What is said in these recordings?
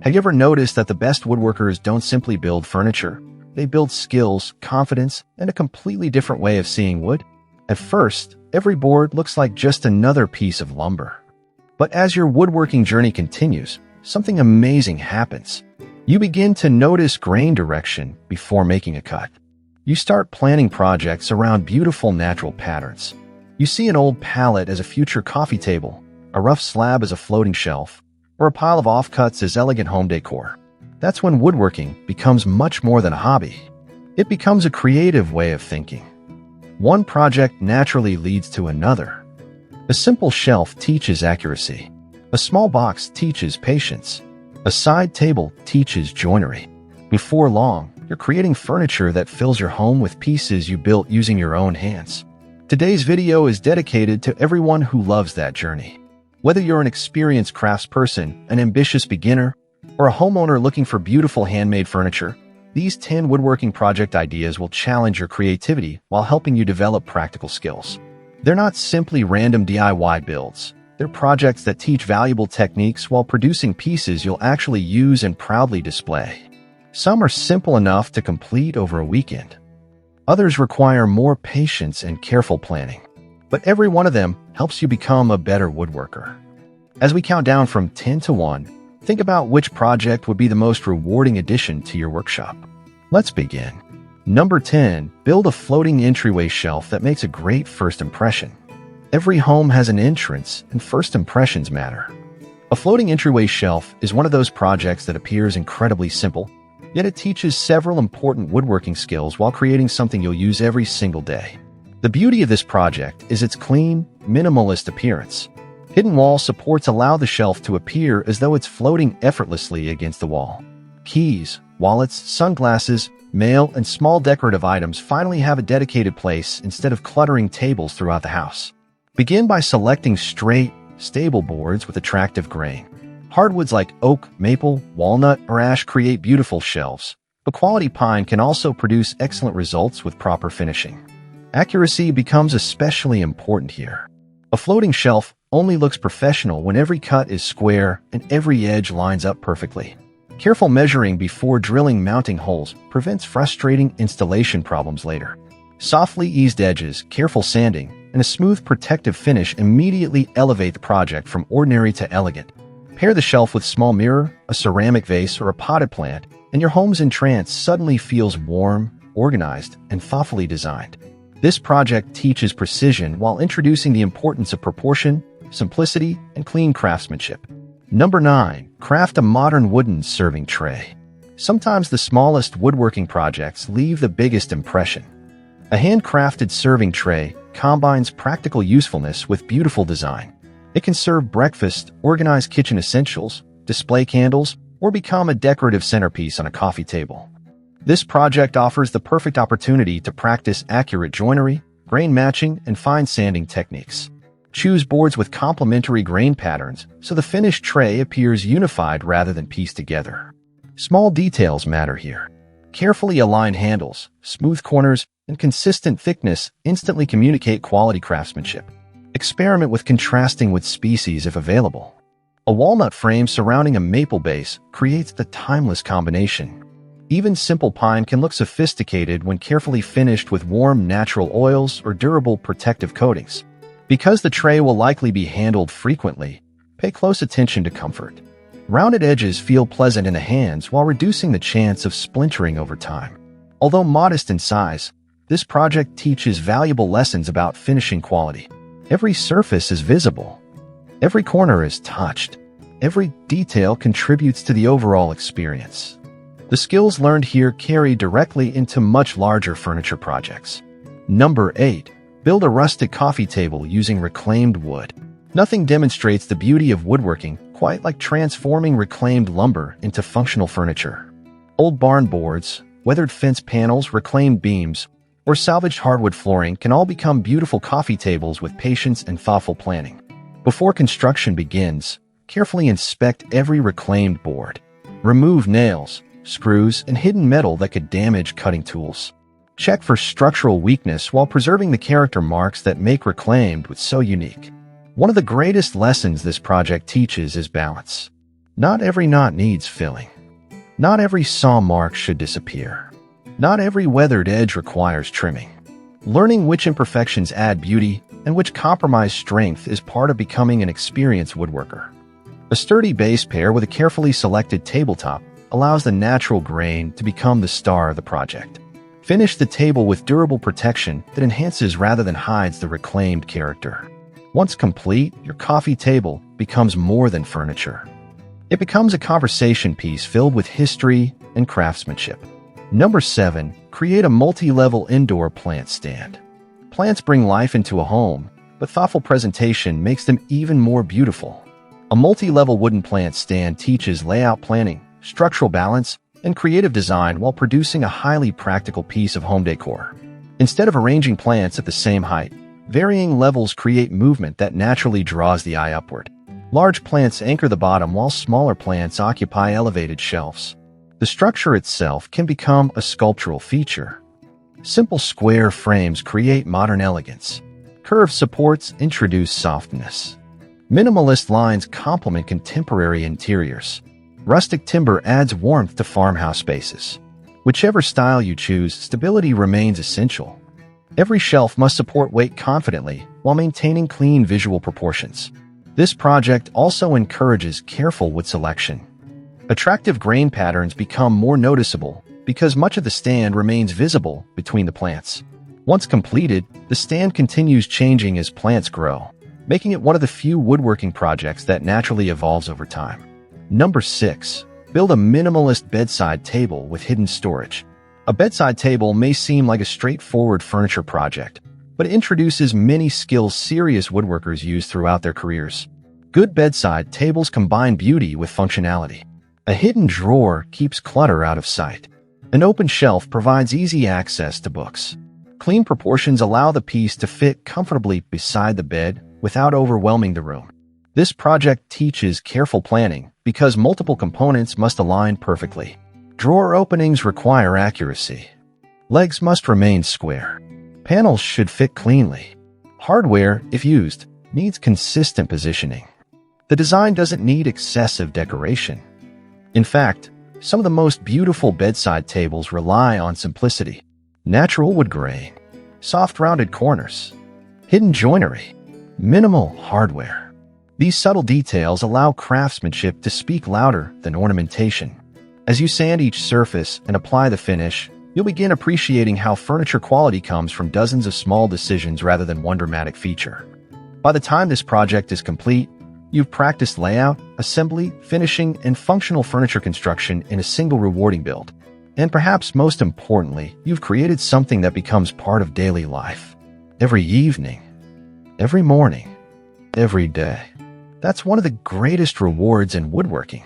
Have you ever noticed that the best woodworkers don't simply build furniture? They build skills, confidence, and a completely different way of seeing wood? At first, every board looks like just another piece of lumber. But as your woodworking journey continues, something amazing happens. You begin to notice grain direction before making a cut. You start planning projects around beautiful natural patterns. You see an old pallet as a future coffee table, a rough slab as a floating shelf, or a pile of offcuts as elegant home decor. That's when woodworking becomes much more than a hobby. It becomes a creative way of thinking. One project naturally leads to another. A simple shelf teaches accuracy. A small box teaches patience. A side table teaches joinery. Before long, you're creating furniture that fills your home with pieces you built using your own hands. Today's video is dedicated to everyone who loves that journey. Whether you're an experienced craftsperson, an ambitious beginner, or a homeowner looking for beautiful handmade furniture, these 10 woodworking project ideas will challenge your creativity while helping you develop practical skills. They're not simply random DIY builds. They're projects that teach valuable techniques while producing pieces you'll actually use and proudly display. Some are simple enough to complete over a weekend. Others require more patience and careful planning. But every one of them helps you become a better woodworker. As we count down from 10 to 1, think about which project would be the most rewarding addition to your workshop. Let's begin. Number 10. Build a floating entryway shelf that makes a great first impression. Every home has an entrance, and first impressions matter. A floating entryway shelf is one of those projects that appears incredibly simple, yet it teaches several important woodworking skills while creating something you'll use every single day. The beauty of this project is its clean, minimalist appearance. Hidden wall supports allow the shelf to appear as though it's floating effortlessly against the wall. Keys, wallets, sunglasses, mail, and small decorative items finally have a dedicated place instead of cluttering tables throughout the house. Begin by selecting straight, stable boards with attractive grain. Hardwoods like oak, maple, walnut, or ash create beautiful shelves, but quality pine can also produce excellent results with proper finishing. Accuracy becomes especially important here. A floating shelf only looks professional when every cut is square and every edge lines up perfectly. Careful measuring before drilling mounting holes prevents frustrating installation problems later. Softly eased edges, careful sanding, and a smooth protective finish immediately elevate the project from ordinary to elegant. Pair the shelf with a small mirror, a ceramic vase, or a potted plant, and your home's entrance suddenly feels warm, organized, and thoughtfully designed. This project teaches precision while introducing the importance of proportion, simplicity, and clean craftsmanship. Number 9. Craft a modern wooden serving tray. Sometimes the smallest woodworking projects leave the biggest impression. A handcrafted serving tray combines practical usefulness with beautiful design. It can serve breakfast, organize kitchen essentials, display candles, or become a decorative centerpiece on a coffee table. This project offers the perfect opportunity to practice accurate joinery, grain matching, and fine sanding techniques. Choose boards with complementary grain patterns so the finished tray appears unified rather than pieced together. Small details matter here. Carefully aligned handles, smooth corners, and consistent thickness instantly communicate quality craftsmanship. Experiment with contrasting wood species if available. A walnut frame surrounding a maple base creates the timeless combination. Even simple pine can look sophisticated when carefully finished with warm natural oils or durable protective coatings. Because the tray will likely be handled frequently, pay close attention to comfort. Rounded edges feel pleasant in the hands while reducing the chance of splintering over time. Although modest in size, this project teaches valuable lessons about finishing quality. Every surface is visible. Every corner is touched. Every detail contributes to the overall experience. The skills learned here carry directly into much larger furniture projects. Number 8. Build a rustic coffee table using reclaimed wood. Nothing demonstrates the beauty of woodworking quite like transforming reclaimed lumber into functional furniture. Old barn boards, weathered fence panels, reclaimed beams, or salvaged hardwood flooring can all become beautiful coffee tables with patience and thoughtful planning. Before construction begins, carefully inspect every reclaimed board. Remove nails, screws, and hidden metal that could damage cutting tools. Check for structural weakness while preserving the character marks that make reclaimed wood so unique. One of the greatest lessons this project teaches is balance. Not every knot needs filling. Not every saw mark should disappear. Not every weathered edge requires trimming. Learning which imperfections add beauty and which compromise strength is part of becoming an experienced woodworker. A sturdy base pair with a carefully selected tabletop allows the natural grain to become the star of the project. Finish the table with durable protection that enhances rather than hides the reclaimed character. Once complete, your coffee table becomes more than furniture. It becomes a conversation piece filled with history and craftsmanship. Number 7. Create a multi-level indoor plant stand. Plants bring life into a home, but thoughtful presentation makes them even more beautiful. A multi-level wooden plant stand teaches layout planning, structural balance, and creative design while producing a highly practical piece of home decor. Instead of arranging plants at the same height, varying levels create movement that naturally draws the eye upward. Large plants anchor the bottom while smaller plants occupy elevated shelves. The structure itself can become a sculptural feature. Simple square frames create modern elegance. Curved supports introduce softness. Minimalist lines complement contemporary interiors. Rustic timber adds warmth to farmhouse spaces. Whichever style you choose, stability remains essential. Every shelf must support weight confidently while maintaining clean visual proportions. This project also encourages careful wood selection. Attractive grain patterns become more noticeable because much of the stand remains visible between the plants. Once completed, the stand continues changing as plants grow, making it one of the few woodworking projects that naturally evolves over time. Number 6. Build a minimalist bedside table with hidden storage. A bedside table may seem like a straightforward furniture project, but it introduces many skills serious woodworkers use throughout their careers. Good bedside tables combine beauty with functionality. A hidden drawer keeps clutter out of sight. An open shelf provides easy access to books. Clean proportions allow the piece to fit comfortably beside the bed without overwhelming the room. This project teaches careful planning because multiple components must align perfectly. Drawer openings require accuracy. Legs must remain square. Panels should fit cleanly. Hardware, if used, needs consistent positioning. The design doesn't need excessive decoration. In fact, some of the most beautiful bedside tables rely on simplicity. Natural wood grain, soft rounded corners, hidden joinery, minimal hardware. These subtle details allow craftsmanship to speak louder than ornamentation. As you sand each surface and apply the finish, you'll begin appreciating how furniture quality comes from dozens of small decisions rather than one dramatic feature. By the time this project is complete, you've practiced layout, assembly, finishing, and functional furniture construction in a single rewarding build. And perhaps most importantly, you've created something that becomes part of daily life. Every evening, every morning, every day. That's one of the greatest rewards in woodworking.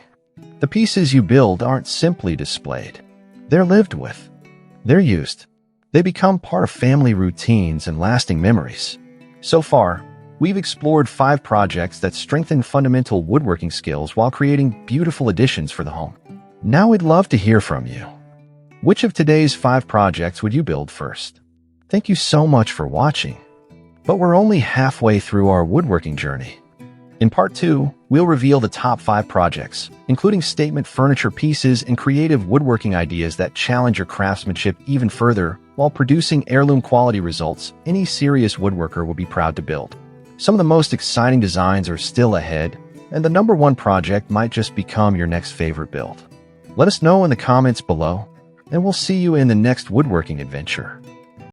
The pieces you build aren't simply displayed. They're lived with. They're used. They become part of family routines and lasting memories. So far, we've explored 5 projects that strengthen fundamental woodworking skills while creating beautiful additions for the home. Now we'd love to hear from you. Which of today's 5 projects would you build first? Thank you so much for watching. But we're only halfway through our woodworking journey. In Part 2, we'll reveal the top 5 projects, including statement furniture pieces and creative woodworking ideas that challenge your craftsmanship even further while producing heirloom quality results any serious woodworker will be proud to build. Some of the most exciting designs are still ahead, and the number 1 project might just become your next favorite build. Let us know in the comments below, and we'll see you in the next woodworking adventure.